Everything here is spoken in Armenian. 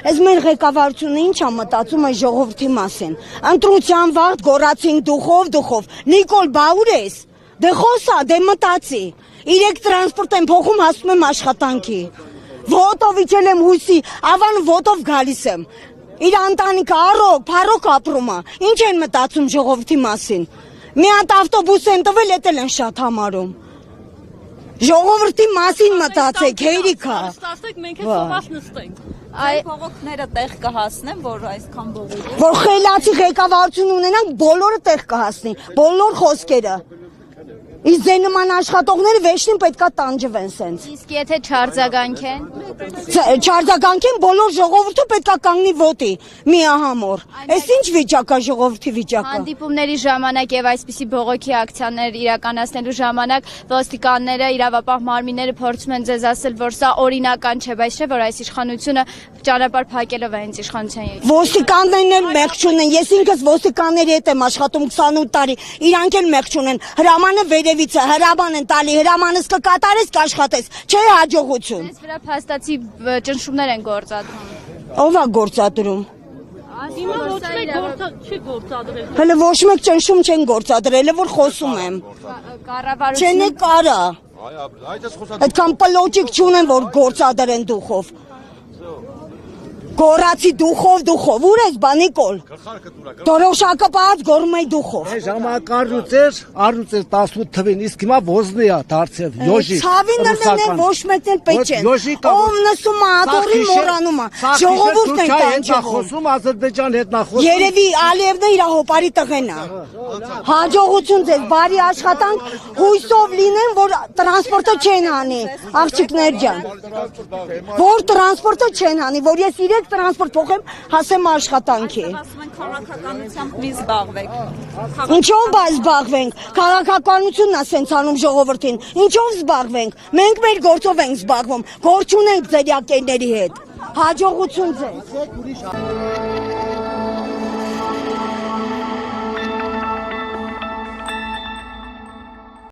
Այս մեր ղեկավարությունը ինչ է մտածում այս ժողովրդի մասին։ Ընտրության վաղ գոռացին դուխով, Նիկոլ բա ուր ես։ Դե խոսա, դե մտածի։ Իրեք տրանսպորտ եմ փոխում, հասնում եմ աշխատանքի։ Ոտով իջել եմ հույսի, ավան ոտով գալիս եմ։ Իր ընտանիքը փառոք ապրում է։ Ինչ են մտածում ժողովրդի մասին։ Մի հատ ավտոբուս են տվել, էտել են շատ համարում։ Ժողովրդի մասին մտածեք, հերիքա։ Ստացեք մենք էլ սոված նստենք։ Այ փողոքները տեղ կհասնեն, որ այսքան բողոք։ Որ խելացի ղեկավարություն ունենանք, բոլորը տեղ կհասնի, բոլոր խոսքերը։ Իսկ ձեր նման աշխատողները վերջին պետքա տանջվեն սենց։ Իսկ եթե չարձագանքեն։ Չարձագանքեն բոլոր ժողովուրդը պետքա կանգնի ոտի, միահամոռ։ Այս ինչ վիճակ է ժողովրդի վիճակը։ Հանդիպումների ժամանակ եւ այսպիսի բողոքի ակցիաներ իրականացնելու ժամանակ ոստիկանները, իրավապահ մարմինները փորձում են ձեզ ասել, որ սա օրինական չէ, բայց չէ, որ այս իշխանությունը ճանապարհ փակելով է հենց իշխանության եկել։ Ոստիկաններն էլ մեղք չունեն, ես ինքս ոստիկանների հետ եմ աշխատում 28 տարի, իրանք էլ մեղք չունեն, հրամանը վերևից է, հրաման են տալի, հրամանս կկատարես, կաշխատես, չէ հաջողություն։ Այս վրա փաստացի ճնշումներ են գործադրում։ Ո՞վ է գործադրում։ Հիմա ոչ մեկ չի գործադրել։ Հələ ոչ մեկ ճնշում չեն գործադրել, որ խոսում եմ։ Կառավարությունը Չեն կարա։ Այդքան պլոճիկ չունեն, որ գործադրեն դուխով։ Գորացի դուխով, ուր ես բա Նիկոլ։ Դորոշակը պահած գորում էի դուխով։ Ժամանակ առուծեր 18 թվին, իսկ հիմա ոզնի է դարձել, յոժի։ Ցավին դրնել ոչ մեկն էլ պետք չեն։ Ով նսում է, ադորի մոռանում է։ Ժողովուրդն են տանջվում։ Խոսում Ադրբեջան հետ նա խոսում։ Երևի Ալիևն է իր հոպարի տղեն է։ Հաջողություն ձեզ, բարի աշխատանք, հույսով լինեն, որ տրանսպորտը չեն անի, աղջիկներ ջան։ Որ տրանսպորտը չեն անի, որ ես իրեք տրանսպորտ փոխեմ, հասեմ աշխատանքի։ Ասում են քաղաքականությամբ մի զբաղվեք։ Ինչով զբաղվենք։ Քաղաքականությունն է սենց անում ժողովրդին։ Ինչով զբաղվենք։ Մենք մեր գործով ենք զբաղվում։ Գործ չունենք ձեր յակերների հետ։ Հաջողություն ձեզ։